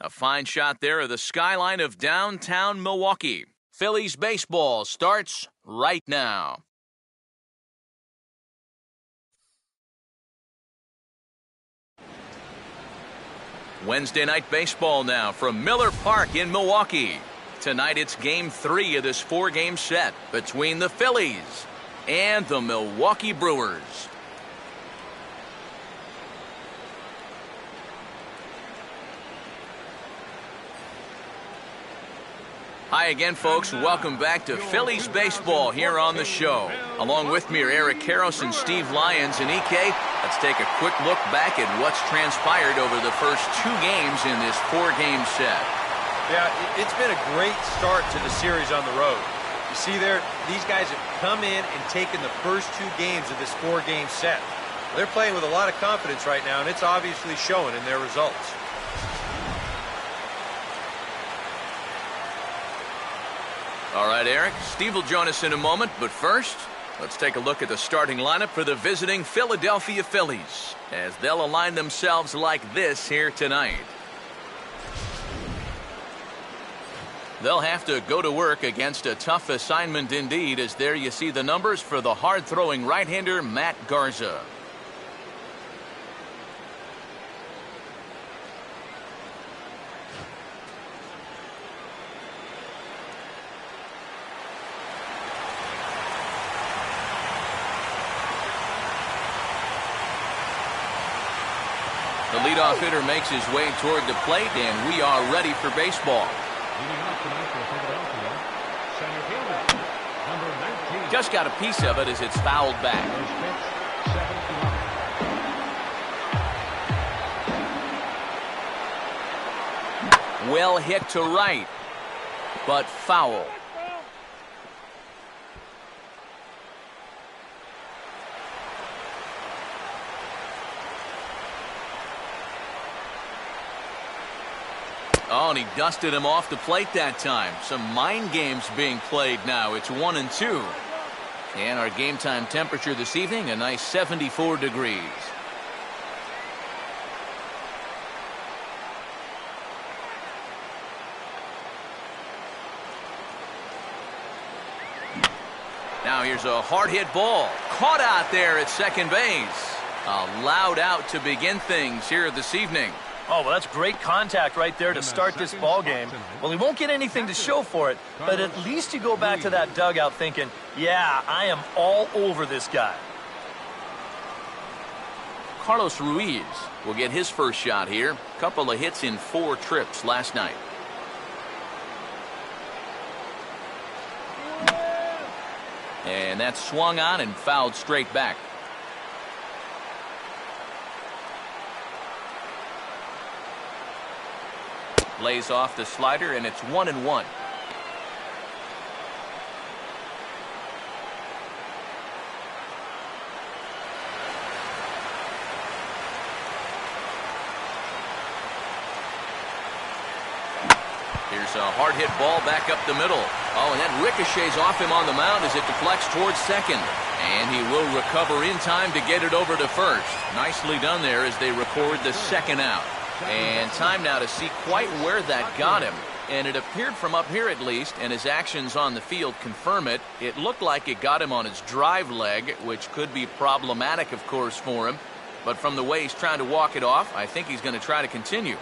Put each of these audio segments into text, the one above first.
A fine shot there of the skyline of downtown Milwaukee. Phillies baseball starts right now. Wednesday night baseball now from Miller Park in Milwaukee. Tonight it's Game 3 of this 4-game set between the Phillies and the Milwaukee Brewers. Hi again, folks. Welcome back to Phillies baseball here on the show. Along with me are Eric Karros and Steve Lyons. And EK, let's take a quick look back at what's transpired over the first 2 games in this 4-game set. Yeah, it's been a great start to the series on the road. You see there, these guys have come in and taken the first 2 games of this 4-game set. They're playing with a lot of confidence right now, and it's obviously showing in their results. All right, Eric, Steve will join us in a moment, but first, let's take a look at the starting lineup for the visiting Philadelphia Phillies as they'll align themselves like this here tonight. They'll have to go to work against a tough assignment indeed, as there you see the numbers for the hard-throwing right-hander Matt Garza. The leadoff hitter makes his way toward the plate, and we are ready for baseball. Just got a piece of it as it's fouled back. Well hit to right, but foul. Oh, and he dusted him off the plate that time. Some mind games being played now. It's 1-2. And our game time temperature this evening, a nice 74 degrees. Now here's a hard hit ball. Caught out there at second base. A loud out to begin things here this evening. Oh, well, that's great contact right there to start this ball game. Well, he won't get anything to show for it, but at least you go back to that dugout thinking, yeah, I am all over this guy. Carlos Ruiz will get his first shot here. Couple of hits in 4 trips last night. And that's swung on and fouled straight back. Lays off the slider, and it's 1-1. Here's a hard hit ball back up the middle. Oh, and that ricochets off him on the mound as it deflects towards second. And he will recover in time to get it over to first. Nicely done there as they record the second out. And time now to see quite where that got him. And it appeared from up here at least, and his actions on the field confirm it. It looked like it got him on his drive leg, which could be problematic, of course, for him. But from the way he's trying to walk it off, I think he's going to try to continue.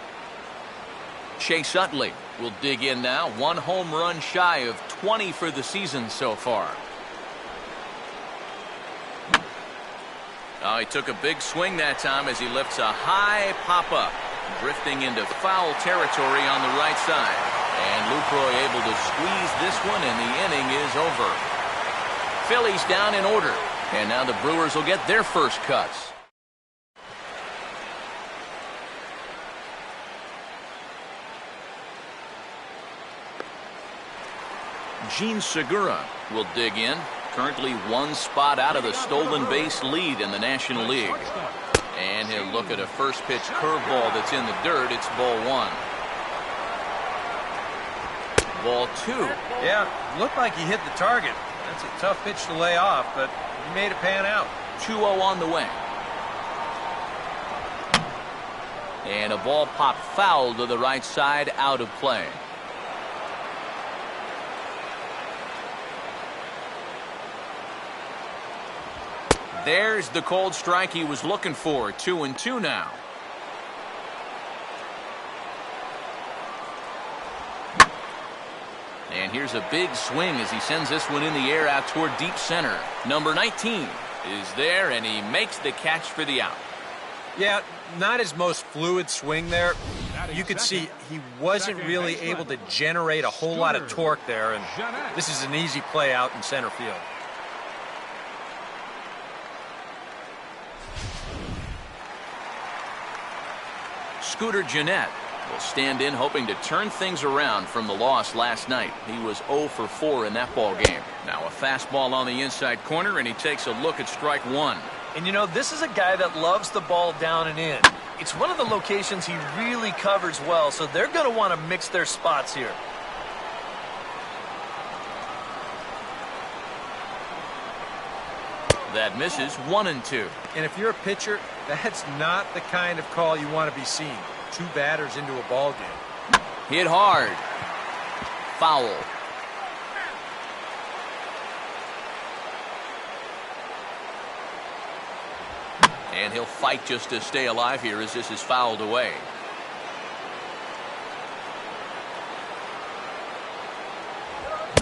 Chase Utley will dig in now. 1 home run shy of 20 for the season so far. Oh, he took a big swing that time as he lifts a high pop-up. Drifting into foul territory on the right side. And Lucroy able to squeeze this one, and the inning is over. Phillies down in order. And now the Brewers will get their first cuts. Gene Segura will dig in. Currently 1 spot out of the stolen base lead in the National League. And he'll look at a first pitch curveball that's in the dirt. It's ball 1. Ball 2. Yeah, looked like he hit the target. That's a tough pitch to lay off, but he made it pan out. 2-0 on the way. And a ball popped foul to the right side, out of play. There's the cold strike he was looking for. 2-2 now. And here's a big swing as he sends this one in the air out toward deep center. Number 19 is there, and he makes the catch for the out. Yeah, not his most fluid swing there. You could see he wasn't really able to generate a whole lot of torque there, and this is an easy play out in center field. Scooter Gennett will stand in, hoping to turn things around from the loss last night. He was 0 for 4 in that ball game. Now a fastball on the inside corner, and he takes a look at strike one. And you know, this is a guy that loves the ball down and in. It's one of the locations he really covers well, so they're going to want to mix their spots here. That misses. 1-2. And if you're a pitcher, that's not the kind of call you want to be seeing. Two batters into a ball game. Hit hard. Foul. And he'll fight just to stay alive here as this is fouled away.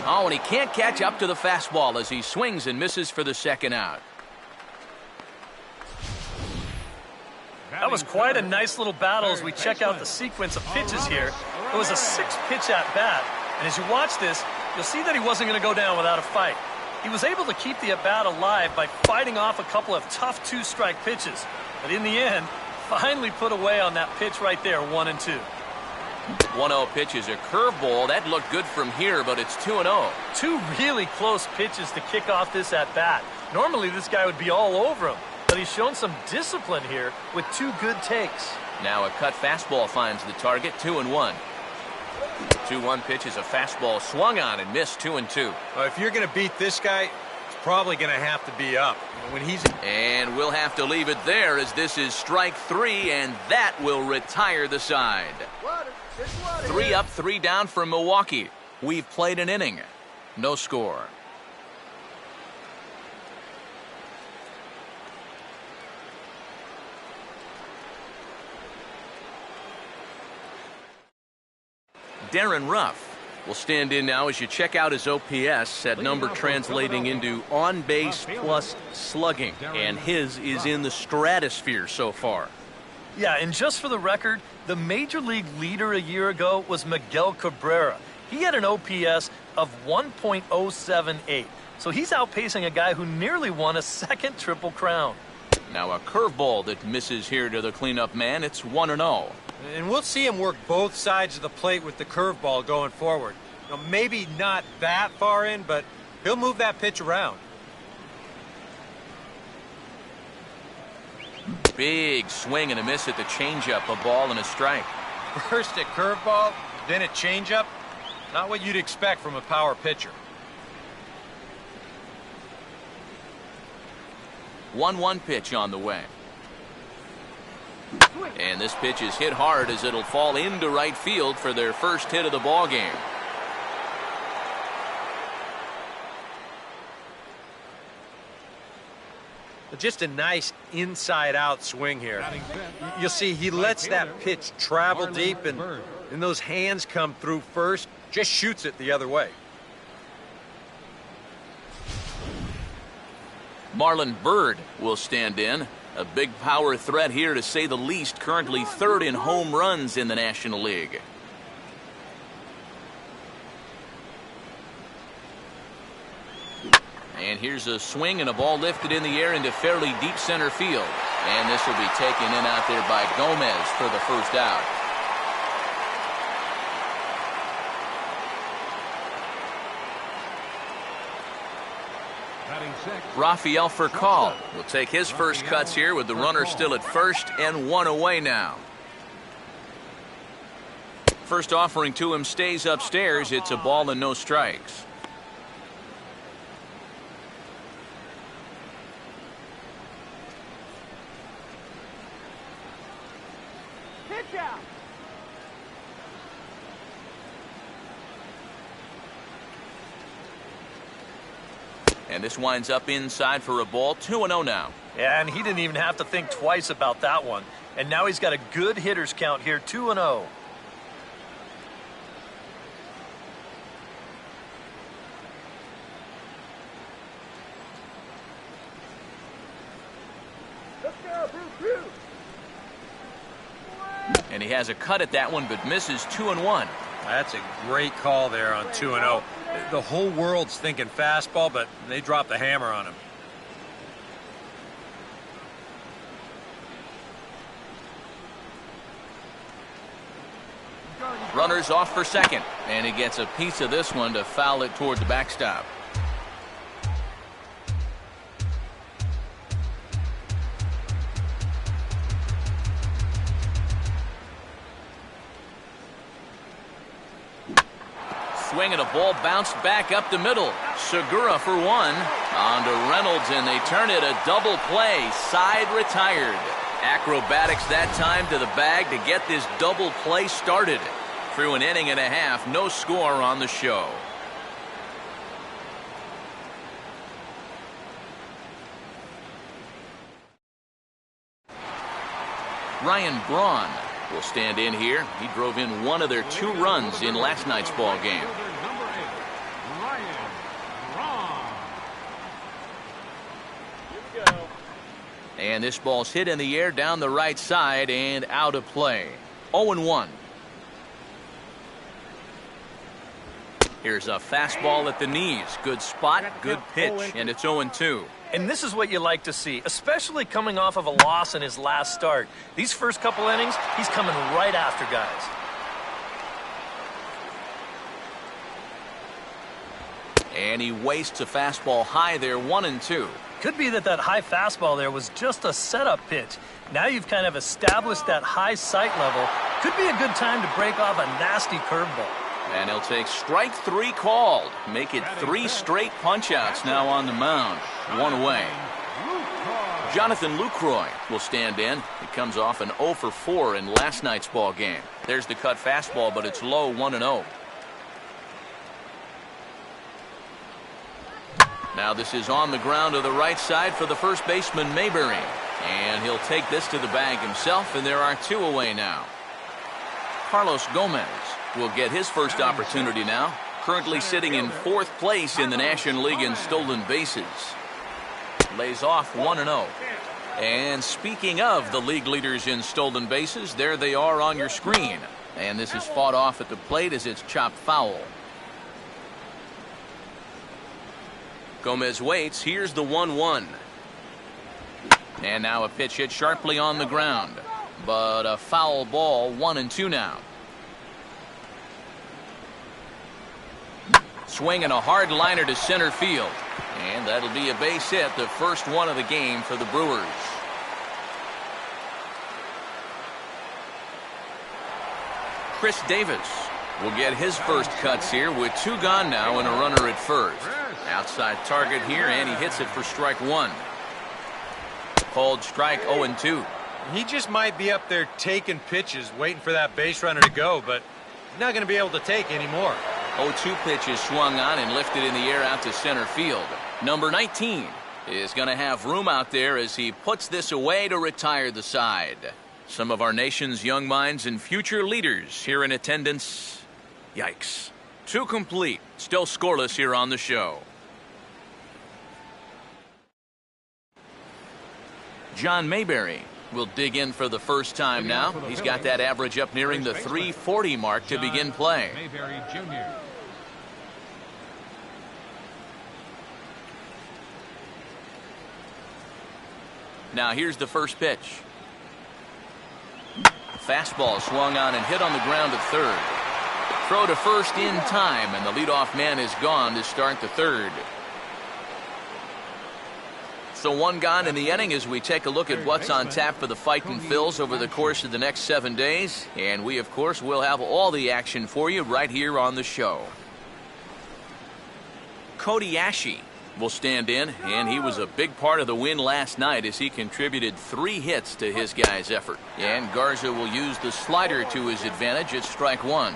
Oh, and he can't catch up to the fastball as he swings and misses for the second out. That was quite a nice little battle as we check out the sequence of pitches here. It was a 6-pitch at bat, and as you watch this, you'll see that he wasn't going to go down without a fight. He was able to keep the at-bat alive by fighting off a couple of tough 2-strike pitches, but in the end, finally put away on that pitch right there, 1-2. 1-0 pitch is a curveball. That looked good from here, but it's 2-0. Two really close pitches to kick off this at-bat. Normally, this guy would be all over him, but he's shown some discipline here with two good takes. Now a cut fastball finds the target. 2-1. 2-1 pitch is a fastball swung on and missed. 2-2. Well, if you're going to beat this guy, it's probably going to have to be up. When he's and we'll have to leave it there as this is strike three, and that will retire the side. 3 up, 3 down for Milwaukee. We've played an inning. No score. Darren Ruff will stand in now as you check out his OPS at number translating into on base plus slugging, and his is in the stratosphere so far. Yeah, and just for the record, the major league leader a year ago was Miguel Cabrera. He had an OPS of 1.078, so he's outpacing a guy who nearly won a second Triple Crown. Now a curveball that misses here to the cleanup man. It's 1-0. And we'll see him work both sides of the plate with the curveball going forward. You know, maybe not that far in, but he'll move that pitch around. Big swing and a miss at the changeup. A ball and a strike. First a curveball, then a changeup. Not what you'd expect from a power pitcher. 1-1 pitch on the way. And this pitch is hit hard as it'll fall into right field for their first hit of the ball game. Just a nice inside-out swing here. You'll see he lets that pitch travel deep, and those hands come through first. Just shoots it the other way. Marlon Byrd will stand in. A big power threat here, to say the least. Currently third in home runs in the National League. And here's a swing and a ball lifted in the air into fairly deep center field. And this will be taken in out there by Gomez for the first out. Rafael Furcal will take his first cuts here with the runner still at first and one away now. First offering to him stays upstairs. It's a ball and no strikes. And this winds up inside for a ball. 2-0 now. Yeah, and he didn't even have to think twice about that one. And now he's got a good hitters count here, 2-0. And he has a cut at that one, but misses 2-1. That's a great call there on 2-0. The whole world's thinking fastball, but they dropped the hammer on him. Runners off for second, and he gets a piece of this one to foul it toward the backstop. Swing and a ball bounced back up the middle. Segura for one. On to Reynolds, and they turn it a double play. Side retired. Acrobatics that time to the bag to get this double play started. Through an inning and a half, no score on the show. Ryan Braun will stand in here. He drove in one of their 2 runs in last night's ball game. And this ball's hit in the air down the right side and out of play. 0-1. Here's a fastball at the knees. Good spot, good pitch, and it's 0-2. And this is what you like to see, especially coming off of a loss in his last start. These first couple innings, he's coming right after guys. And he wastes a fastball high there, 1-2. Could be that high fastball there was just a setup pitch. Now you've kind of established that high sight level. Could be a good time to break off a nasty curveball. And he'll take strike 3 called. Make it 3 straight punch-outs now on the mound. 1 away. Jonathan Lucroy will stand in. He comes off an 0 for 4 in last night's ball game. There's the cut fastball, but it's low, 1-0. Now this is on the ground to the right side for the first baseman, Mayberry. And he'll take this to the bag himself, and there are 2 away now. Carlos Gomez will get his first opportunity now. Currently sitting in 4th place in the National League in stolen bases. Lays off 1-0. And speaking of the league leaders in stolen bases, there they are on your screen. And this is fought off at the plate as it's chopped foul. Gomez waits. Here's the 1-1. And now a pitch hit sharply on the ground. But a foul ball, 1-2 now. Swing and a hard liner to center field. And that'll be a base hit, the first one of the game for the Brewers. Chris Davis will get his first cuts here with 2 gone now and a runner at first. Outside target here, and he hits it for strike 1. Called strike 0-2. He just might be up there taking pitches, waiting for that base runner to go, but he's not going to be able to take anymore. 0-2 pitch is swung on and lifted in the air out to center field. Number 19 is going to have room out there as he puts this away to retire the side. Some of our nation's young minds and future leaders here in attendance. Yikes. 2 complete. Still scoreless here on the show. John Mayberry will dig in for the first time now. He's got that average up nearing the 340 mark to begin play. Mayberry Jr. Now here's the first pitch. Fastball swung on and hit on the ground at third. Throw to first in time, and the leadoff man is gone to start the third. So 1 gone in the inning as we take a look at what's on tap for the Fightin' Phils over the course of the next 7 days. And we, of course, will have all the action for you right here on the show. Cody Ashe will stand in, and he was a big part of the win last night as he contributed 3 hits to his guys' effort. And Garza will use the slider to his advantage at strike 1.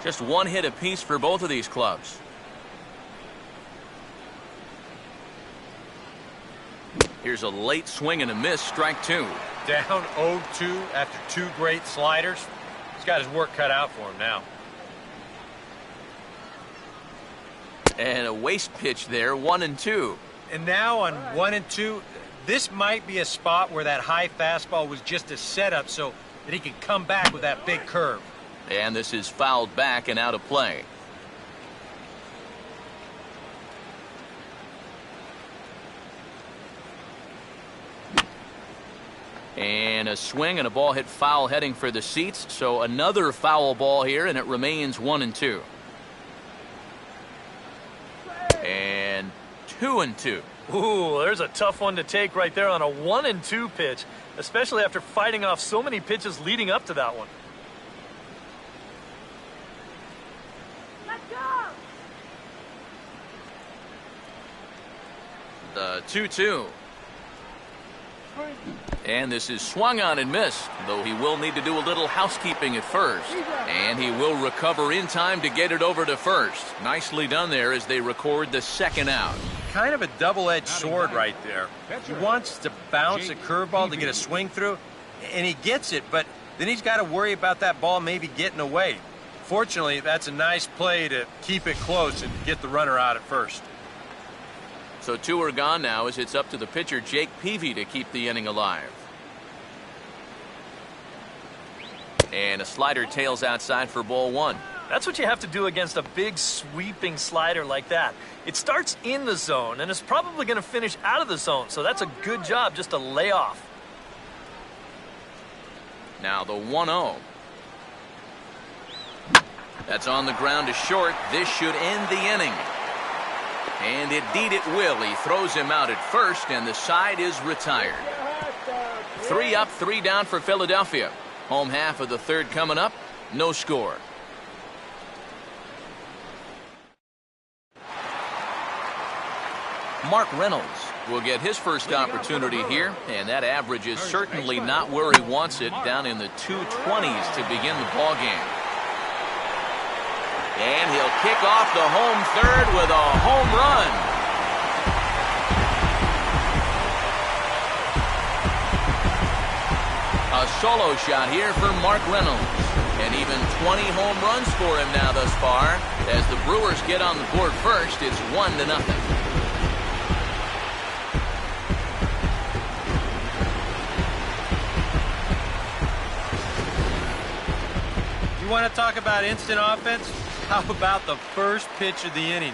Just 1 hit apiece for both of these clubs. Here's a late swing and a miss, strike two. Down 0-2 after two great sliders. He's got his work cut out for him now. And a waste pitch there, 1-2. And now on 1-2, this might be a spot where that high fastball was just a setup so that he can come back with that big curve. And this is fouled back and out of play. And a swing and a ball hit foul heading for the seats. So another foul ball here, and it remains 1-2. And 2-2. Ooh, there's a tough one to take right there on a 1-2 pitch, especially after fighting off so many pitches leading up to that one. Let's go! The 2-2. And this is swung on and missed, though he will need to do a little housekeeping at first. And he will recover in time to get it over to first. Nicely done there as they record the second out. Kind of a double-edged sword right there. He wants to bounce a curveball to get a swing through, and he gets it, but then he's got to worry about that ball maybe getting away. Fortunately, that's a nice play to keep it close and get the runner out at first. So two are gone now as it's up to the pitcher, Jake Peavy, to keep the inning alive. And a slider tails outside for ball one. That's what you have to do against a big sweeping slider like that. It starts in the zone and is probably going to finish out of the zone, so that's a good job just to lay off. Now the 1-0. That's on the ground to short. This should end the inning. And indeed it will. He throws him out at first, and the side is retired. 3 up, 3 down for Philadelphia. Home half of the third coming up. No score. Mark Reynolds will get his first opportunity here, and that average is certainly not where he wants it, down in the 220s to begin the ball game. And he'll kick off the home third with a home run. A solo shot here for Mark Reynolds. And even 20 home runs for him now thus far. As the Brewers get on the board first, it's 1-0. You want to talk about instant offense? How about the first pitch of the inning?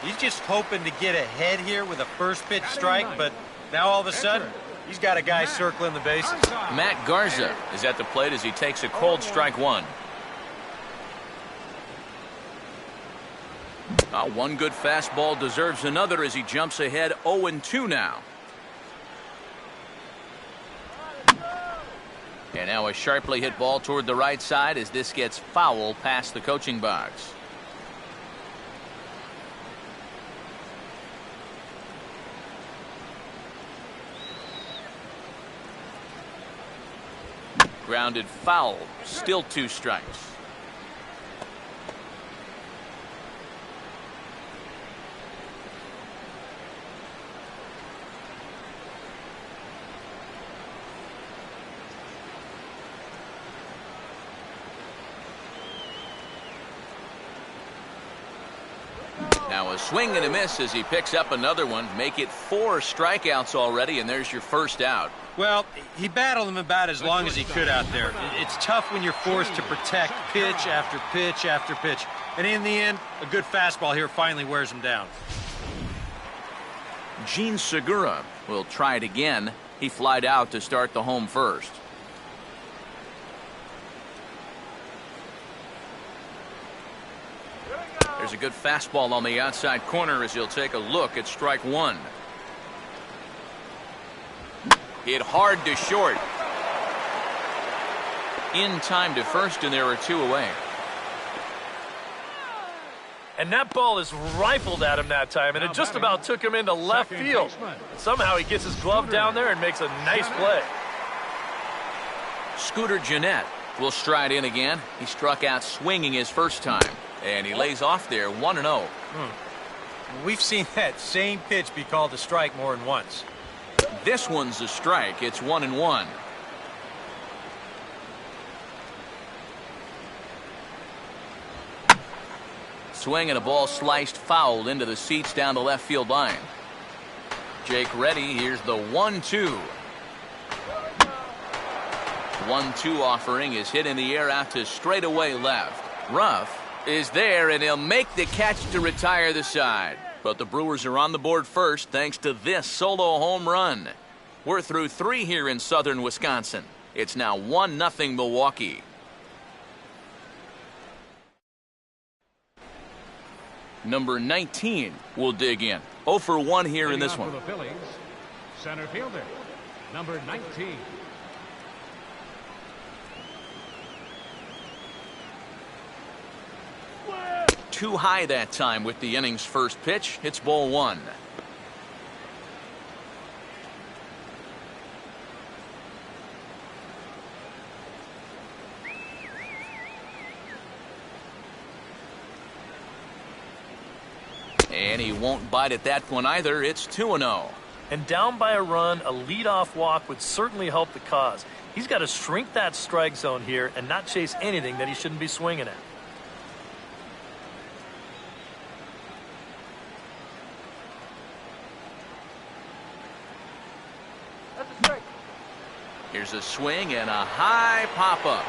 He's just hoping to get ahead here with a first pitch strike, but now all of a sudden, he's got a guy circling the bases. Matt Garza is at the plate as he takes a cold strike one. One good fastball deserves another as he jumps ahead 0-2 now. And now a sharply hit ball toward the right side as this gets foul past the coaching box. Grounded foul, still 2 strikes. Now a swing and a miss as he picks up another one. Make it 4 strikeouts already, and there's your first out. Well, he battled him about as long as he could out there. It's tough when you're forced to protect pitch after pitch after pitch. And in the end, a good fastball here finally wears him down. Gene Segura will try it again. He flied out to start the home first. There's a good fastball on the outside corner as he'll take a look at strike one. Hit hard to short. In time to first, and there are 2 away. And that ball is rifled at him that time, and it just about took him into left field. Somehow he gets his glove down there and makes a nice play. Scooter Gennett will stride in again. He struck out swinging his first time, and he lays off there 1-0. We've seen that same pitch be called a strike more than once. This one's a strike. It's 1-1. Swing and a ball sliced foul into the seats down the left field line. Jake ready. Here's the 1-2. 1-2 offering is hit in the air out to straightaway left. Ruff is there, and he'll make the catch to retire the side. But the Brewers are on the board first thanks to this solo home run. We're through 3 here in southern Wisconsin. It's now 1-0 Milwaukee. Number 19 will dig in. 0 for 1 here in this one. For the Phillies, center fielder, number 19. Too high that time with the inning's first pitch. It's ball 1. And he won't bite at that one either. It's 2-0. And down by a run, a leadoff walk would certainly help the cause. He's got to shrink that strike zone here and not chase anything that he shouldn't be swinging at. Here's a swing and a high pop-up.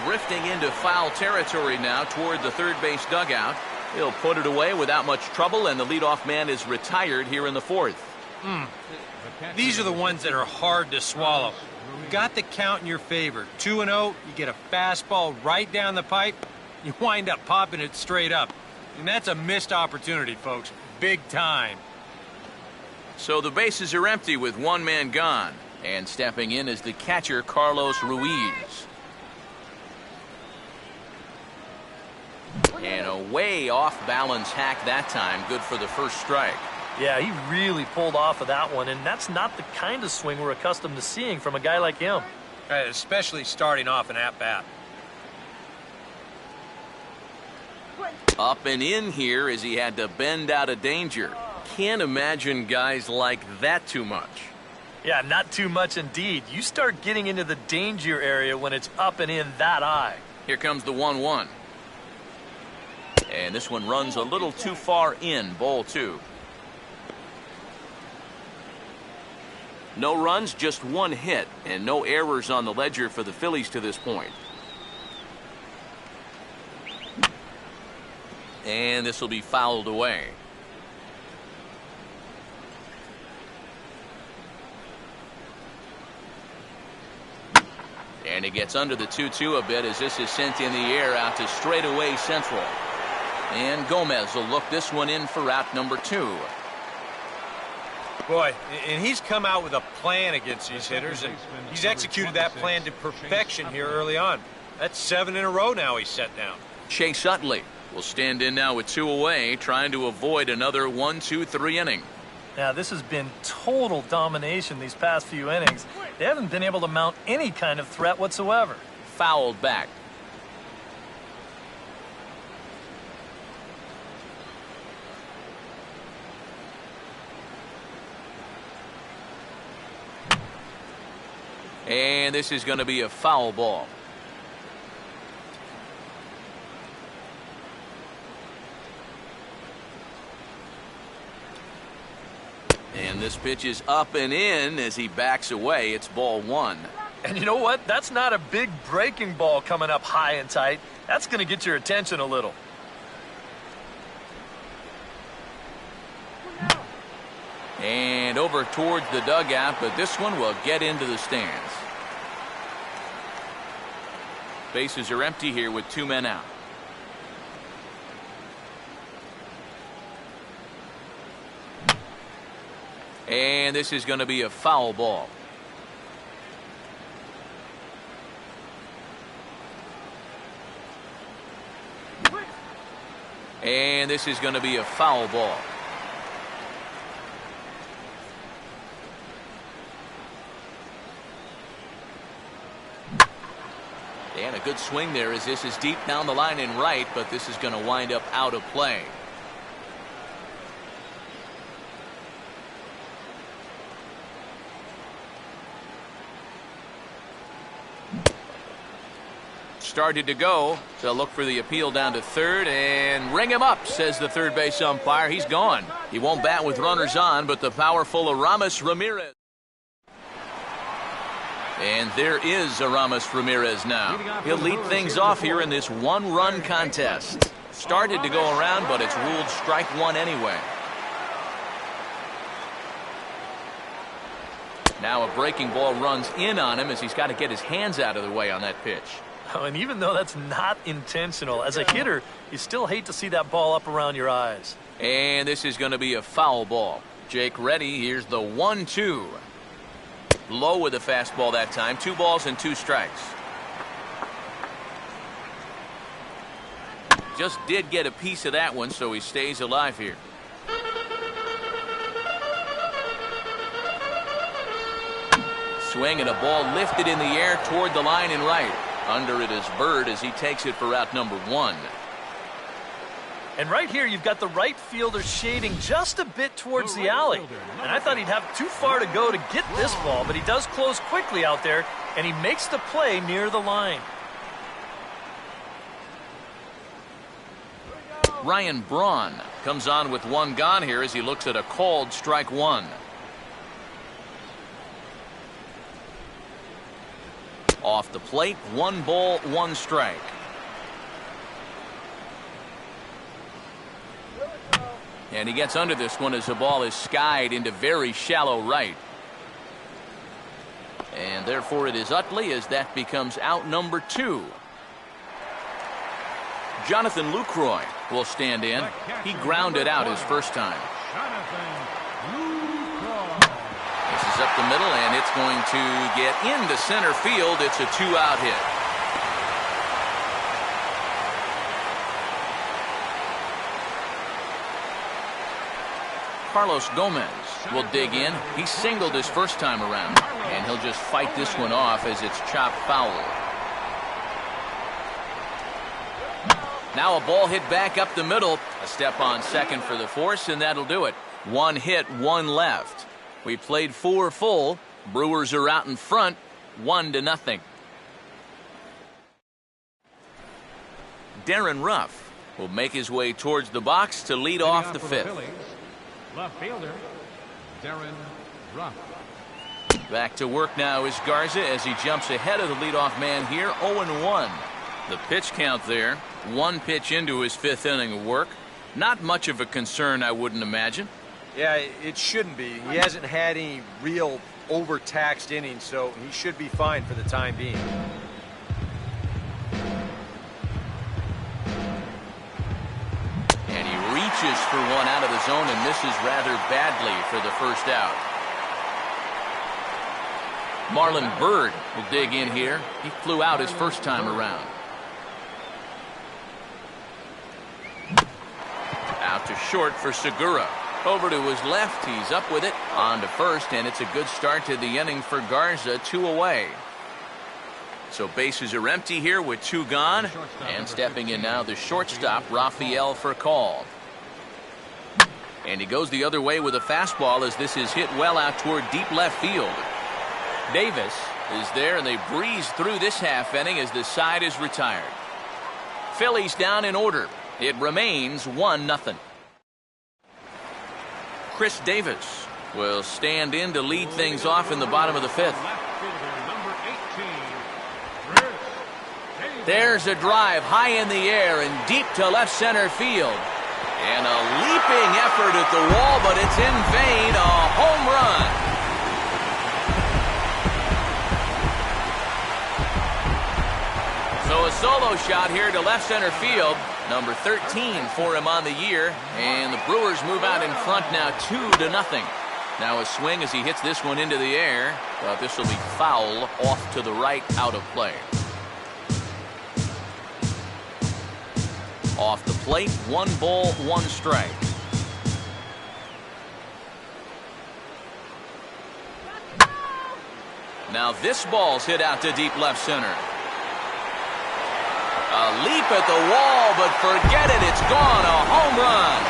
Drifting into foul territory now toward the third base dugout. He'll put it away without much trouble, and the leadoff man is retired here in the 4th. These are the ones that are hard to swallow. You got the count in your favor. 2-0, you get a fastball right down the pipe, you wind up popping it straight up. And that's a missed opportunity, folks. Big time. So the bases are empty with one man gone. And stepping in is the catcher, Carlos Ruiz. And a way off-balance hack that time. Good for the first strike. Yeah, he really pulled off of that one, and that's not the kind of swing we're accustomed to seeing from a guy like him. Especially starting off an at-bat. Up and in here as he had to bend out of danger. Can't imagine guys like that too much. Yeah, not too much indeed. You start getting into the danger area when it's up and in that high. Here comes the 1-1. And this one runs a little too far in, ball 2. No runs, just one hit, and no errors on the ledger for the Phillies to this point. And this will be fouled away. And he gets under the 2-2 a bit as this is sent in the air out to straightaway central. And Gomez will look this one in for out number 2. Boy, and he's come out with a plan against these hitters, and he's executed that plan to perfection here early on. That's 7 in a row now he's set down. Chase Utley will stand in now with 2 away, trying to avoid another 1-2-3 inning. Now, this has been total domination these past few innings. They haven't been able to mount any kind of threat whatsoever. Fouled back. And this is going to be a foul ball. And this pitch is up and in as he backs away. It's ball 1. And you know what? That's not a big breaking ball coming up high and tight. That's going to get your attention a little. And over towards the dugout, but this one will get into the stands. Bases are empty here with 2 men out. And this is going to be a foul ball. And this is going to be a foul ball. And a good swing there as this is deep down the line in right, but this is going to wind up out of play. started to go. So look for the appeal down to third and ring him up, says the third base umpire. He's gone. He won't bat with runners on, but the powerful Aramis Ramirez. And there is Aramis Ramirez now. He'll lead things off here in this one-run contest. Started to go around, but it's ruled strike one anyway. Now a breaking ball runs in on him as he's got to get his hands out of the way on that pitch. Oh, and even though that's not intentional, as a hitter, you still hate to see that ball up around your eyes. And this is going to be a foul ball. Jake ready. Here's the 1-2. Low with a fastball that time. 2 balls and 2 strikes. Just did get a piece of that one, so he stays alive here. Swing and a ball lifted in the air toward the line and right. Under it is Bird as he takes it for out number 1. And right here, you've got the right fielder shading just a bit towards the alley. And I thought he'd have too far to go to get this ball, but he does close quickly out there, and he makes the play near the line. Ryan Braun comes on with 1 gone here as he looks at a called strike 1. Off the plate, 1 ball, 1 strike. And he gets under this one as the ball is skied into very shallow right. And therefore it is Utley as that becomes out number 2. Jonathan Lucroy will stand in. He grounded out his first time. This is up the middle, and it's going to get into center field. It's a 2-out hit. Carlos Gomez will dig in. He singled his first time around, and he'll just fight this one off as it's chopped foul. Now a ball hit back up the middle. A step on second for the force, and that'll do it. 1 hit, 1 left. We played 4 full. Brewers are out in front, 1-0. Darren Ruff will make his way towards the box to lead off the 5th. Phillies, left fielder, Darren Ruff. Back to work now is Garza as he jumps ahead of the leadoff man here, 0-1. The pitch count there, 1 pitch into his 5th inning of work. Not much of a concern, I wouldn't imagine. Yeah, it shouldn't be. He hasn't had any real overtaxed innings, so he should be fine for the time being. And he reaches for one out of the zone and misses rather badly for the first out. Marlon Byrd will dig in here. He flew out his first time around. Out to short for Segura. Over to his left, he's up with it. On to first, and it's a good start to the inning for Garza, 2 away. So bases are empty here with 2 gone. And stepping in now, the shortstop, Rafael Furcal. And he goes the other way with a fastball as this is hit well out toward deep left field. Davis is there, and they breeze through this half inning as the side is retired. Phillies down in order. It remains 1-0. Chris Davis will stand in to lead things off in the bottom of the 5th. There's a drive high in the air and deep to left center field. And a leaping effort at the wall, but it's in vain. A home run. So a solo shot here to left center field. Number 13 for him on the year. And the Brewers move out in front now 2-0. Now a swing as he hits this one into the air. But this will be foul off to the right, out of play. Off the plate, 1 ball, 1 strike. Now this ball's hit out to deep left center. A leap at the wall, but forget it, it's gone. A home run.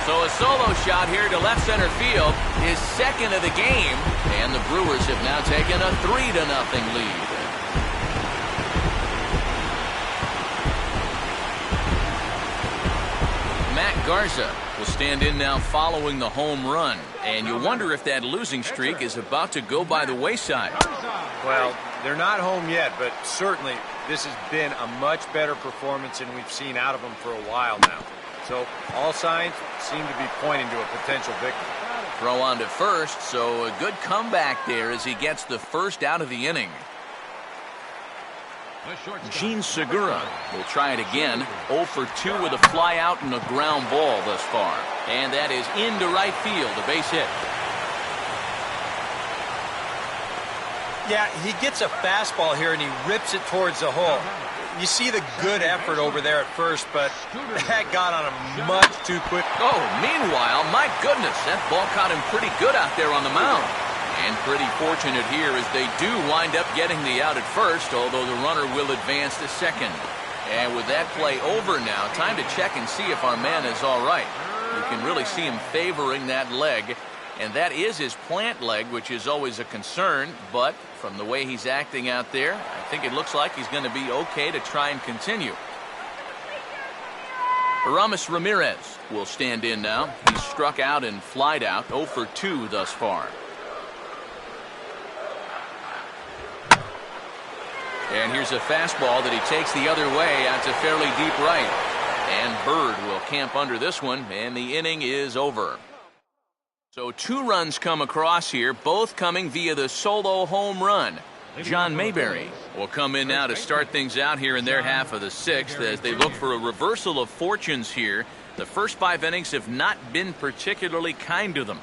So a solo shot here to left center field, his 2nd of the game, And the Brewers have now taken a 3-0 lead. Matt Garza will stand in now following the home run. And you wonder if that losing streak is about to go by the wayside. Well, they're not home yet, but certainly this has been a much better performance than we've seen out of them for a while now. So all signs seem to be pointing to a potential victory. Throw on to first, so a good comeback there as he gets the first out of the inning. Gene Segura will try it again. 0 for 2 with a fly out and a ground ball thus far. And that is into right field, a base hit. Yeah, he gets a fastball here and he rips it towards the hole. You see the good effort over there at first, but that got on him much too quick. Oh, meanwhile, my goodness, that ball caught him pretty good out there on the mound. And pretty fortunate here as they do wind up getting the out at first, although the runner will advance to second. And with that play over now, time to check and see if our man is all right. You can really see him favoring that leg, and that is his plant leg, which is always a concern, but from the way he's acting out there, I think it looks like he's going to be okay to try and continue. Aramis Ramirez will stand in now. He's struck out and flied out, 0 for 2 thus far. And here's a fastball that he takes the other way out to fairly deep right. And Bird will camp under this one, and the inning is over. So 2 runs come across here, both coming via the solo home run. John Mayberry will come in now to start things out here in their half of the 6th as they look for a reversal of fortunes here. The first 5 innings have not been particularly kind to them.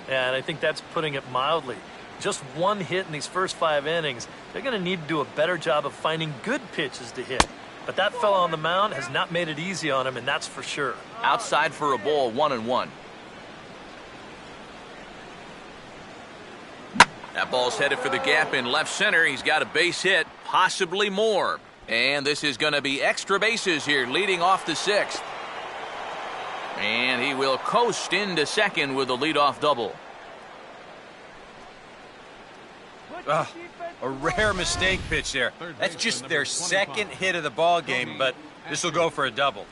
Yeah, and I think that's putting it mildly. Just 1 hit in these first 5 innings. They're going to need to do a better job of finding good pitches to hit. But that fella on the mound has not made it easy on him, and that's for sure. Outside for a ball, 1-1. That ball's headed for the gap in left center. He's got a base hit, possibly more. And this is going to be extra bases here, leading off the 6th. And he will coast into second with a leadoff double. A rare mistake pitch there. That's just their second hit of the ball game, but this will go for a double.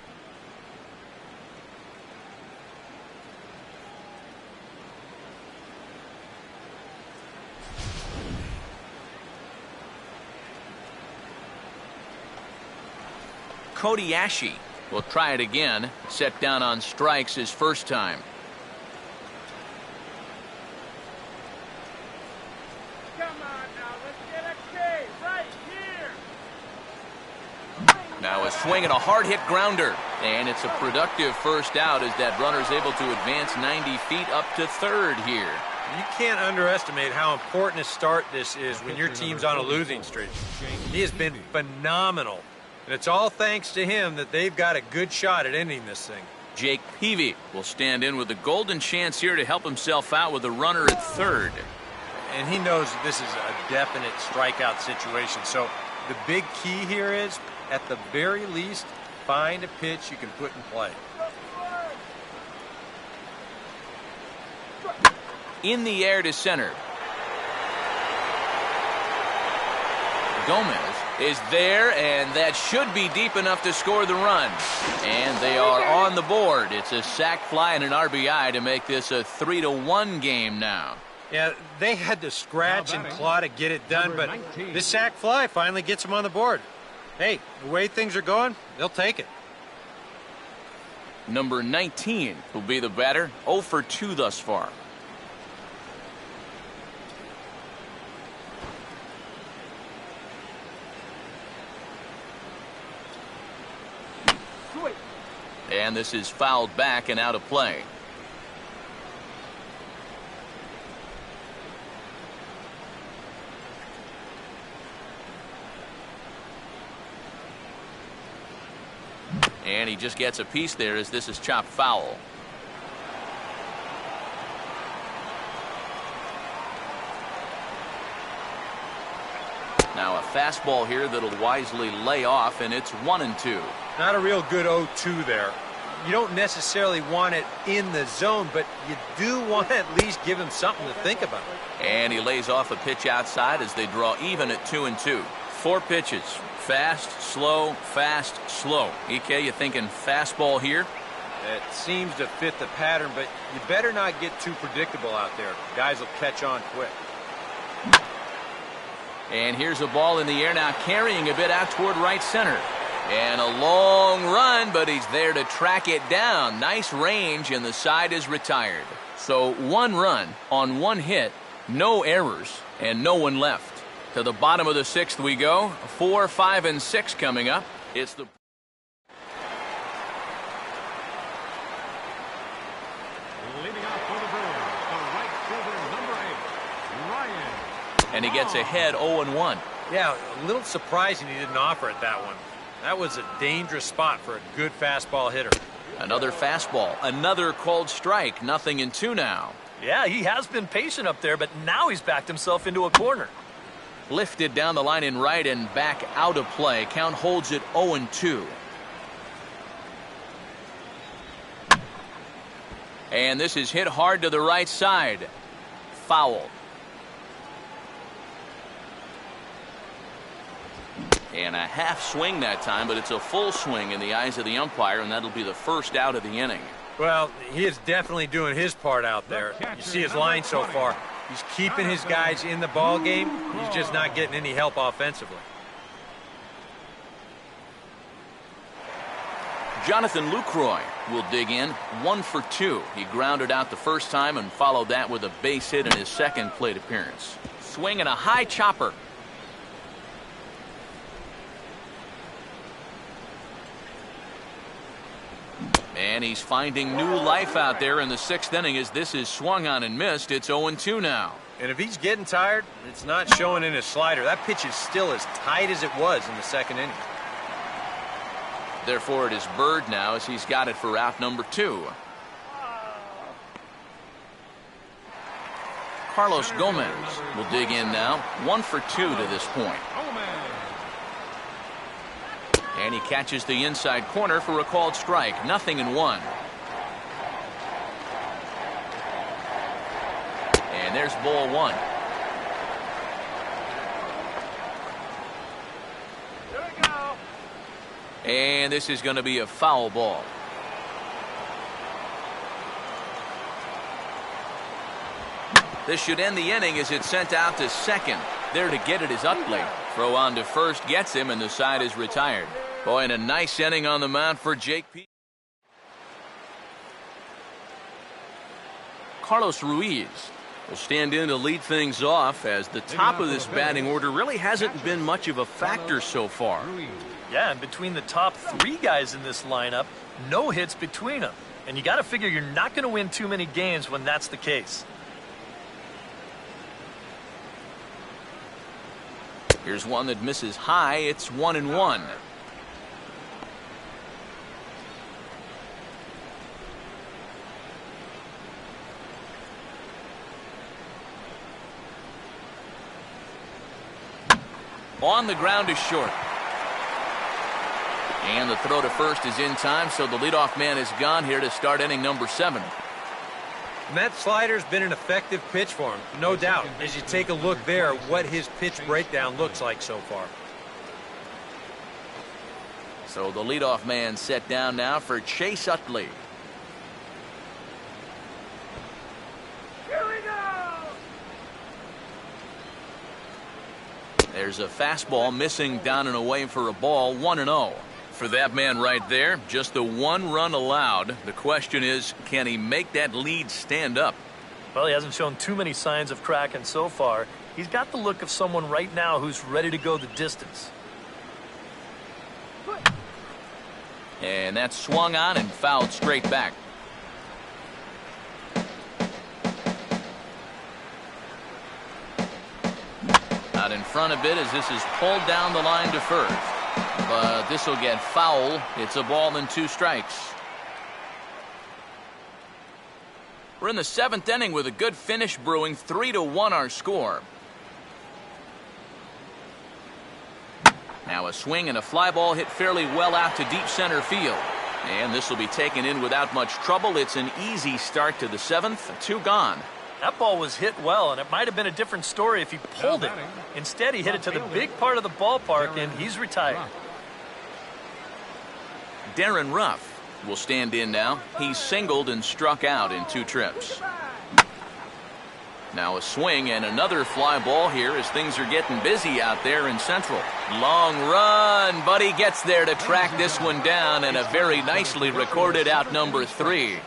Cody Ashe will try it again. Set down on strikes his first time. Now a swing and a hard-hit grounder. And it's a productive first out as that runner's able to advance 90 feet up to third here. You can't underestimate how important a start this is when your team's on a losing streak. He has been phenomenal. And it's all thanks to him that they've got a good shot at ending this thing. Jake Peavy will stand in with a golden chance here to help himself out with a runner at third. And he knows that this is a definite strikeout situation. So the big key here is, at the very least, find a pitch you can put in play. In the air to center. Gomez is there, and that should be deep enough to score the run. And they are on the board. It's a sac fly and an RBI to make this a 3-1 game now. Yeah, they had to scratch and claw to get it done, but this sac fly finally gets them on the board. Hey, the way things are going, they'll take it. Number 19 will be the batter, 0 for 2 thus far. And this is fouled back and out of play. And he just gets a piece there as this is chopped foul. Now a fastball here that'll wisely lay off, and it's 1-2. Not a real good 0-2 there. you don't necessarily want it in the zone, but you do want to at least give him something to think about. And he lays off a pitch outside as they draw even at 2-2. 4 pitches. Fast, slow, fast, slow. EK, you thinking fastball here? It seems to fit the pattern, but you better not get too predictable out there. Guys will catch on quick. And here's a ball in the air now, carrying a bit out toward right center. And a long run, but he's there to track it down. Nice range, and the side is retired. So 1 run on 1 hit, no errors, and no one left. To the bottom of the 6th we go. 4, 5, and 6 coming up. It's the... Leading off for the Brewers, the right fielder, number 8, Ryan. And he gets ahead 0-1. Yeah, a little surprising he didn't offer it that one. That was a dangerous spot for a good fastball hitter. Another fastball, another called strike. 0-2 now. Yeah, he has been patient up there, but now he's backed himself into a corner. Lifted down the line in right and back out of play. Count holds it 0-2. And this is hit hard to the right side. Foul. And a half swing that time, but it's a full swing in the eyes of the umpire, and that'll be the first out of the inning. Well, he is definitely doing his part out there. You see his line so far. He's keeping his guys in the ball game. He's just not getting any help offensively. Jonathan Lucroy will dig in 1 for 2. He grounded out the first time and followed that with a base hit in his second plate appearance. Swing and a high chopper. And he's finding new life out there in the 6th inning as this is swung on and missed. It's 0-2 now. And if he's getting tired, it's not showing in his slider. That pitch is still as tight as it was in the 2nd inning. Therefore, it is Bird now as he's got it for out number 2. Carlos Gomez will dig in now. 1 for 2 to this point. And he catches the inside corner for a called strike. 0-1. And there's ball 1. Here we go. And this is going to be a foul ball. This should end the inning as it's sent out to second. There to get it is Utley. Throw on to first gets him, and the side is retired. Boy, and a nice inning on the mound for Jake P. Carlos Ruiz will stand in to lead things off as the top of this batting order really hasn't been much of a factor so far. Yeah, and between the top 3 guys in this lineup, no hits between them. And you got to figure you're not going to win too many games when that's the case. Here's one that misses high. It's 1-1. On the ground is short. And the throw to first is in time, so the leadoff man is gone here to start inning number 7. And that slider's been an effective pitch for him, no doubt. As you take a look there, what his pitch breakdown looks like so far. So the leadoff man set down now for Chase Utley. Here we go. There's a fastball missing down and away for a ball. 1-0. For that man right there, just the 1 run allowed. The question is, can he make that lead stand up? Well, he hasn't shown too many signs of cracking so far. He's got the look of someone right now who's ready to go the distance. And that's swung on and fouled straight back. Out in front a bit as this is pulled down the line to first. But this will get foul. It's a ball and 2 strikes. We're in the 7th inning with a good finish brewing. 3-1 our score. Now a swing and a fly ball hit fairly well out to deep center field. And this will be taken in without much trouble. It's an easy start to the 7th. 2 gone. That ball was hit well, and it might have been a different story if he pulled it. Instead, he hit it to the big part of the ballpark, and he's retired. Darren Ruff will stand in now. He's singled and struck out in 2 trips. Now a swing and another fly ball here as things are getting busy out there in Central. Long run, but he gets there to track this one down, and a very nicely recorded out number 3.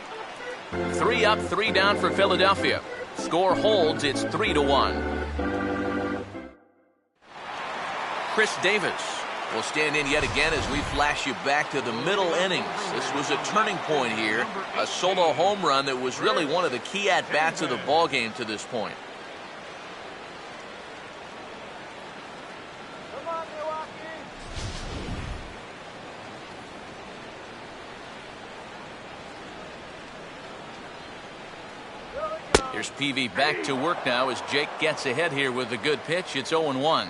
3 up, 3 down for Philadelphia. Score holds, it's 3-1. Chris Davis will stand in yet again as we flash you back to the middle innings. This was a turning point here, a solo home run that was really one of the key at-bats of the ball game to this point. Come on, Milwaukee. Here we go. Here's PV back to work now as Jake gets ahead here with a good pitch. It's 0-1.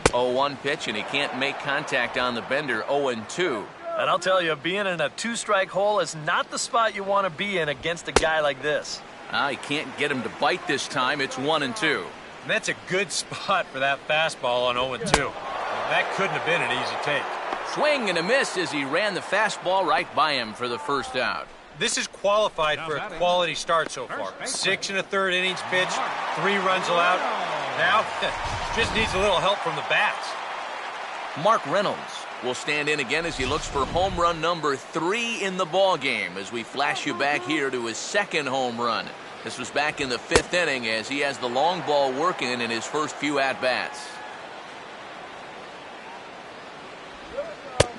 0-1 pitch, and he can't make contact on the bender. 0-2. And I'll tell you, being in a 2-strike hole is not the spot you want to be in against a guy like this. He can't get him to bite this time. It's 1-2. And that's a good spot for that fastball on 0-2. That couldn't have been an easy take. Swing and a miss as he ran the fastball right by him for the first out. This is qualified for a quality start so far. 6 1/3 innings pitched, 3 runs allowed. Now, just needs a little help from the bats. Mark Reynolds will stand in again as he looks for home run number 3 in the ball game as we flash you back here to his 2nd home run. This was back in the 5th inning as he has the long ball working in his first few at-bats.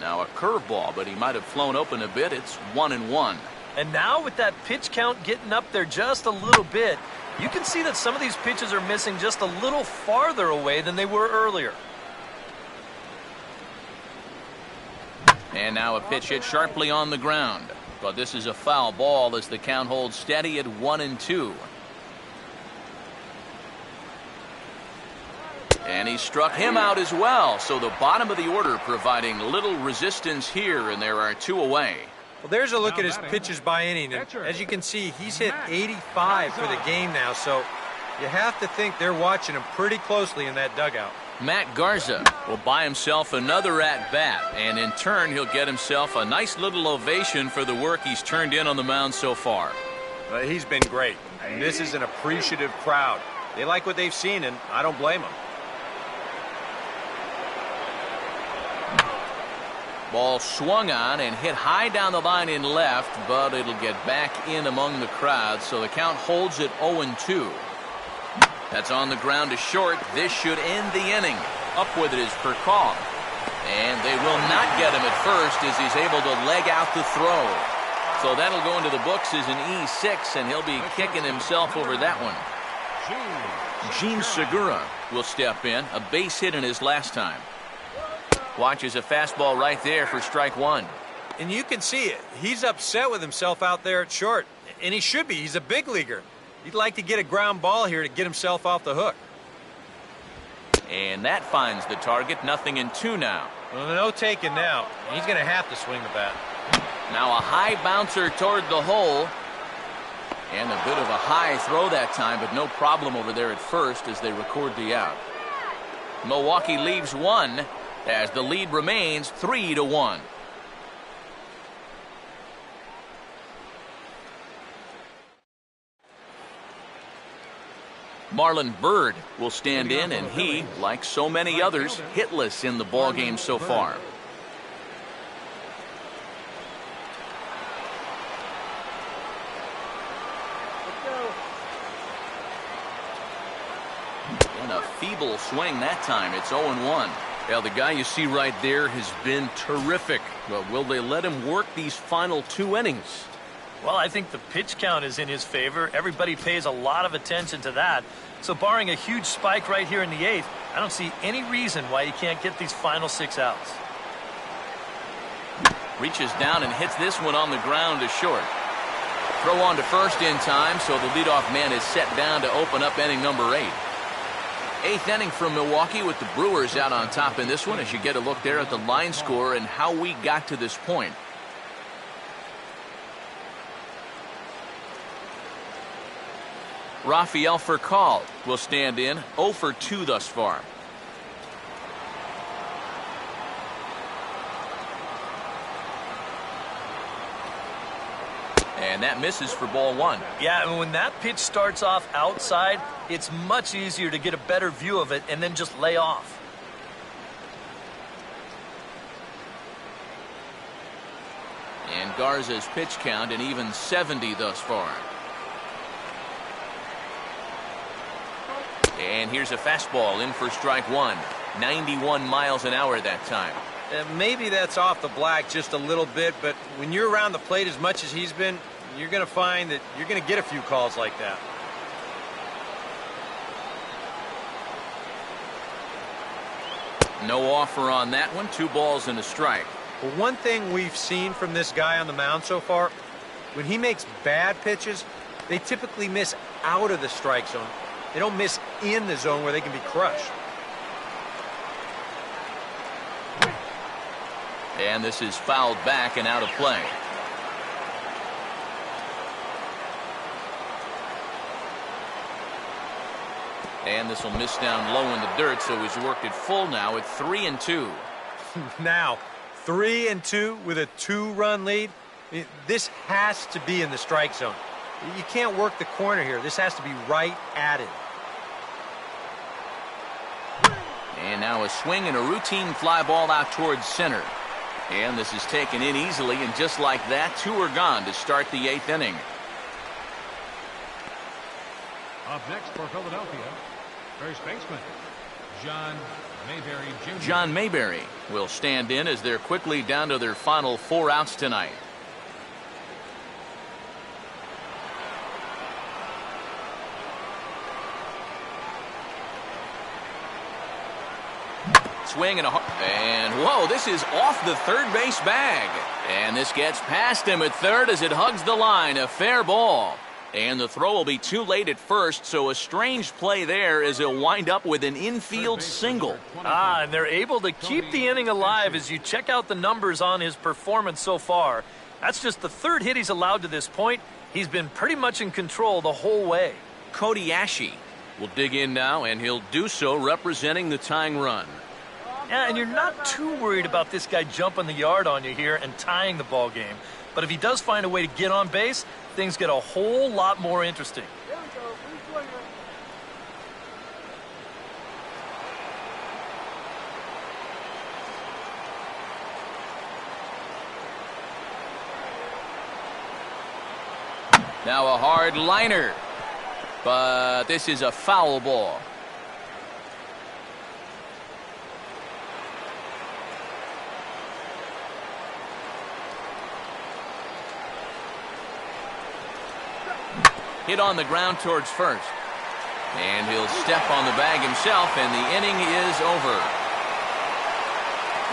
Now a curveball, but he might have flown open a bit. It's 1-1. And now with that pitch count getting up there just a little bit, you can see that some of these pitches are missing just a little farther away than they were earlier. And now a pitch hit sharply on the ground. But this is a foul ball as the count holds steady at 1-2. And he struck him out as well. So the bottom of the order providing little resistance here, and there are 2 away. Well, there's a look at his pitches by inning. And as you can see, he's hit 85 for the game now. So you have to think they're watching him pretty closely in that dugout. Matt Garza will buy himself another at-bat, and in turn he'll get himself a nice little ovation for the work he's turned in on the mound so far. He's been great, and this is an appreciative crowd. They like what they've seen, and I don't blame them. Ball swung on and hit high down the line in left, but it'll get back in among the crowd, so the count holds at 0-2. That's on the ground to short. This should end the inning. Up with it is Perkov. And they will not get him at first as he's able to leg out the throw. So that'll go into the books as an E6, and he'll be kicking himself over that one. Gene Segura will step in. A base hit in his last time. Watches a fastball right there for strike 1. And you can see it. He's upset with himself out there at short. And he should be. He's a big leaguer. He'd like to get a ground ball here to get himself off the hook. And that finds the target. 0-2 now. Well, no taking now. He's going to have to swing the bat. Now a high bouncer toward the hole. And a bit of a high throw that time, but no problem over there at first as they record the out. Milwaukee leaves 1 as the lead remains 3-1. Marlon Byrd will stand in, and he, like so many others, hitless in the ballgame so far. And a feeble swing that time. It's 0-1. Well, the guy you see right there has been terrific. But will they let him work these final 2 innings? Well, I think the pitch count is in his favor. Everybody pays a lot of attention to that. So barring a huge spike right here in the 8th, I don't see any reason why he can't get these final 6 outs. Reaches down and hits this one on the ground to short. Throw on to first in time, so the leadoff man is set down to open up inning number 8. Eighth inning from Milwaukee with the Brewers out on top in this one as you get a look there at the line score and how we got to this point. Rafael Furcal will stand in, 0 for 2 thus far. And that misses for ball 1. Yeah, and when that pitch starts off outside, it's much easier to get a better view of it and then just lay off. And Garza's pitch count an even 70 thus far. And here's a fastball in for strike 1. 91 miles an hour that time. Maybe that's off the black just a little bit, but when you're around the plate as much as he's been, you're going to find that you're going to get a few calls like that. No offer on that one. 2 balls and a strike. Well, one thing we've seen from this guy on the mound so far, when he makes bad pitches, they typically miss out of the strike zone. They don't miss in the zone where they can be crushed. And this is fouled back and out of play. And this will miss down low in the dirt, so he's worked it full now at 3-2. Now, 3-2 with a 2-run lead. This has to be in the strike zone. You can't work the corner here. This has to be right at it. And now a swing and a routine fly ball out towards center. And this is taken in easily, and just like that, 2 are gone to start the 8th inning. Up next for Philadelphia, first baseman, John Mayberry Jr. John Mayberry will stand in as they're quickly down to their final 4 outs tonight. Swing and whoa, this is off the third base bag. And this gets past him at third as it hugs the line. A fair ball. And the throw will be too late at first, so a strange play there as he'll wind up with an infield single. And they're able to keep the inning alive as you check out the numbers on his performance so far. That's just the 3rd hit he's allowed to this point. He's been pretty much in control the whole way. Cody Ashe will dig in now, and he'll do so representing the tying run. Yeah, and you're not too worried about this guy jumping the yard on you here and tying the ball game. But if he does find a way to get on base, things get a whole lot more interesting. Now a hard liner, but this is a foul ball. Hit on the ground towards first. And he'll step on the bag himself, and the inning is over.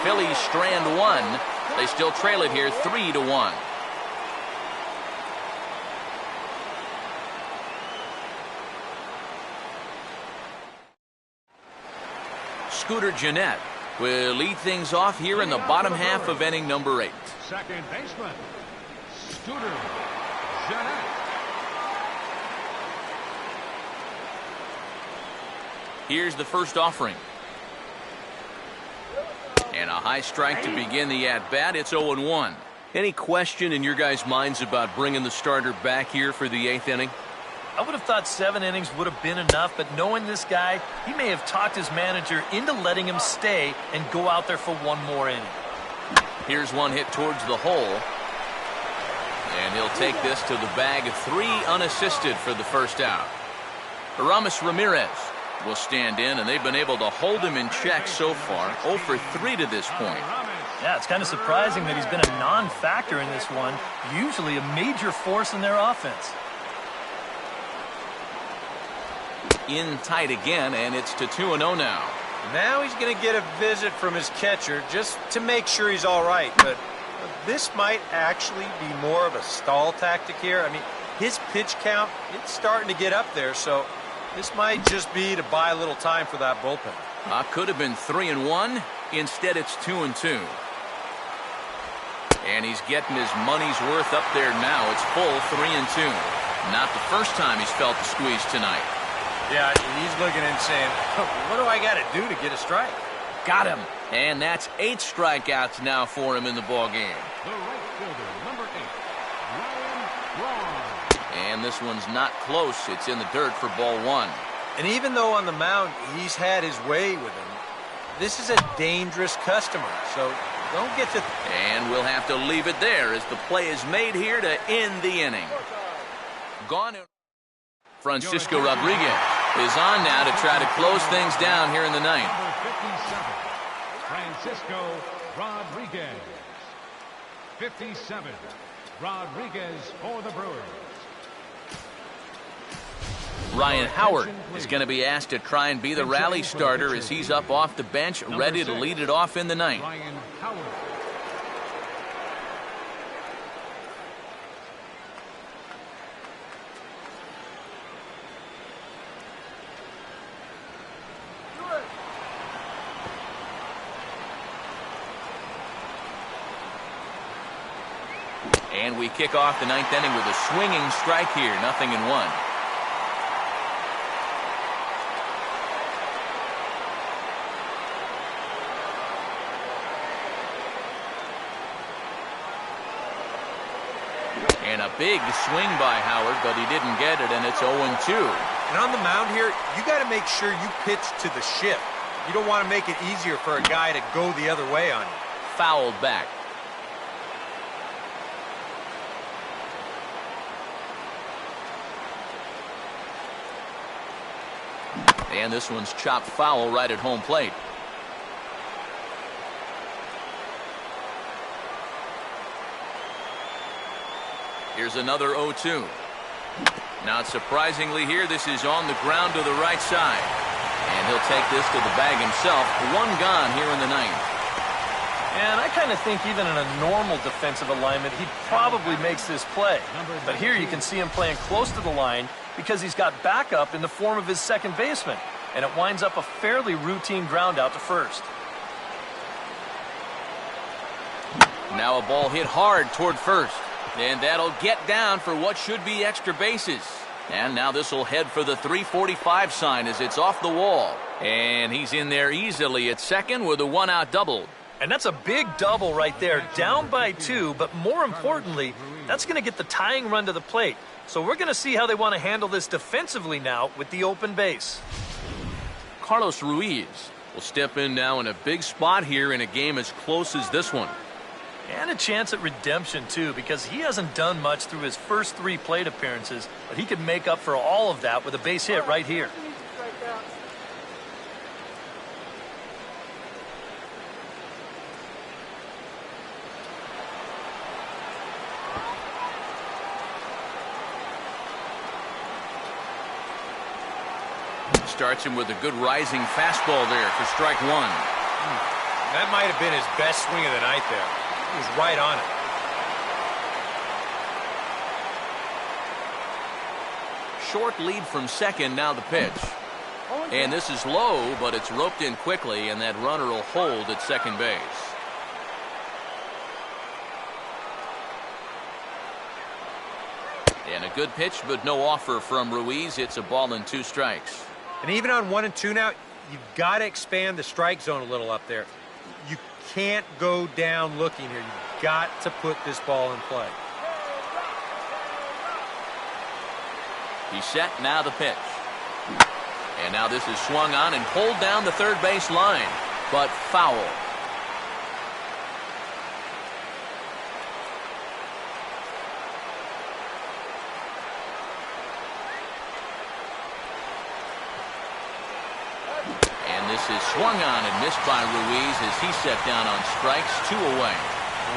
Phillies strand 1. They still trail it here 3-1. Scooter Gennett will lead things off here in the bottom half of inning number 8. Second baseman, Scooter Gennett. Here's the first offering. And a high strike to begin the at-bat. It's 0-1. Any question in your guys' minds about bringing the starter back here for the 8th inning? I would have thought 7 innings would have been enough, but knowing this guy, he may have talked his manager into letting him stay and go out there for 1 more inning. Here's one hit towards the hole. And he'll take this to the bag of 3 unassisted for the first out. Aramis Ramirez will stand in, and they've been able to hold him in check so far. 0 for 3 to this point. Yeah, it's kind of surprising that he's been a non-factor in this one. Usually a major force in their offense. In tight again, and it's to 2-0 now. Now he's going to get a visit from his catcher just to make sure he's all right. But this might actually be more of a stall tactic here. I mean, his pitch count, it's starting to get up there, so This might just be to buy a little time for that bullpen. Could have been 3-1. Instead, it's 2-2. And he's getting his money's worth up there now. It's full 3-2. Not the first time he's felt the squeeze tonight. Yeah, he's looking and saying, what do I got to do to get a strike? Got him. And that's 8 strikeouts now for him in the ballgame. The right fielder, number 8, Ryan. And this one's not close. It's in the dirt for ball 1. And even though on the mound he's had his way with him, this is a dangerous customer, so don't get to... And we'll have to leave it there as the play is made here to end the inning. Gone. Francisco Rodriguez is on now to try to close things down here in the ninth. Number 57, Francisco Rodriguez. 57, Rodriguez for the Brewers. Ryan Howard is going to be asked to try and be the rally starter as he's up off the bench, ready to lead it off in the ninth. Ryan Howard. And we kick off the ninth inning with a swinging strike here, 0-1. And a big swing by Howard, but he didn't get it, and it's 0-2. And on the mound here, you got to make sure you pitch to the shift. You don't want to make it easier for a guy to go the other way on you. Fouled back. And this one's chopped foul right at home plate. Here's another 0-2. Not surprisingly here, this is on the ground to the right side. And he'll take this to the bag himself. One gone here in the ninth. And I kind of think even in a normal defensive alignment, he probably makes this play. But here you can see him playing close to the line because he's got backup in the form of his second baseman. And it winds up a fairly routine ground out to first. Now a ball hit hard toward first. And that'll get down for what should be extra bases. And now this will head for the 345 sign as it's off the wall. And he's in there easily at second with a one-out double. And that's a big double right there, down by 2, but more importantly, that's going to get the tying run to the plate. So we're going to see how they want to handle this defensively now with the open base. Carlos Ruiz will step in now in a big spot here in a game as close as this one. And a chance at redemption, too, because he hasn't done much through his first 3 plate appearances, but he could make up for all of that with a base hit right here. Starts him with a good rising fastball there for strike 1. That might have been his best swing of the night there. He was right on it. Short lead from second, now the pitch. And this is low, but it's roped in quickly, and that runner will hold at second base. And a good pitch, but no offer from Ruiz. It's a ball and 2 strikes. And even on 1 and 2 now, you've got to expand the strike zone a little up there. You can't go down looking here. You've got to put this ball in play. He's set, now the pitch. And now this is swung on and pulled down the third base line, but foul. Is swung on and missed by Ruiz as he set down on strikes, 2 away.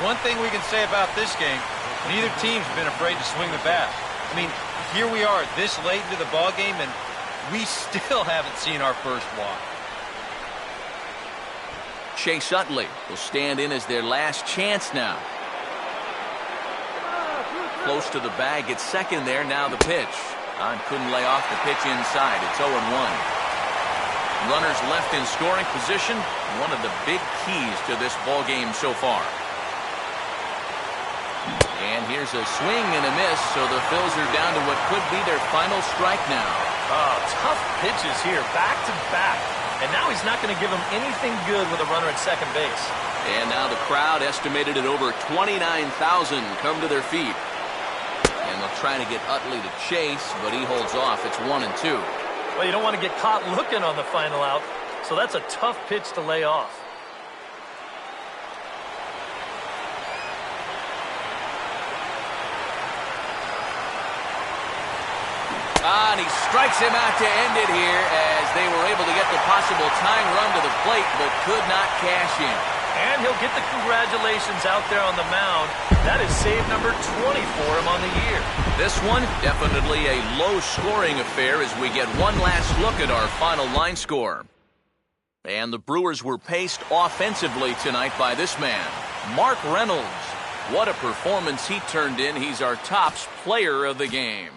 One thing we can say about this game, neither team's been afraid to swing the bat. I mean, here we are this late into the ball game, and we still haven't seen our first walk. Chase Utley will stand in as their last chance now. Close to the bag at second there, now the pitch. Couldn't lay off the pitch inside. It's 0-1. Runners left in scoring position. One of the big keys to this ball game so far. And here's a swing and a miss, so the Phils are down to what could be their final strike now. Oh, tough pitches here, back to back. And now he's not going to give him anything good with a runner at second base. And now the crowd, estimated at over 29,000, come to their feet. And they'll try to get Utley to chase, but he holds off. It's 1-2. Well, you don't want to get caught looking on the final out, so that's a tough pitch to lay off. And he strikes him out to end it here as they were able to get the possible tying run to the plate, but could not cash in. And he'll get the congratulations out there on the mound. That is save number 20 for him on the year. This one, definitely a low-scoring affair as we get one last look at our final line score. And the Brewers were paced offensively tonight by this man, Mark Reynolds. What a performance he turned in. He's our top player of the game.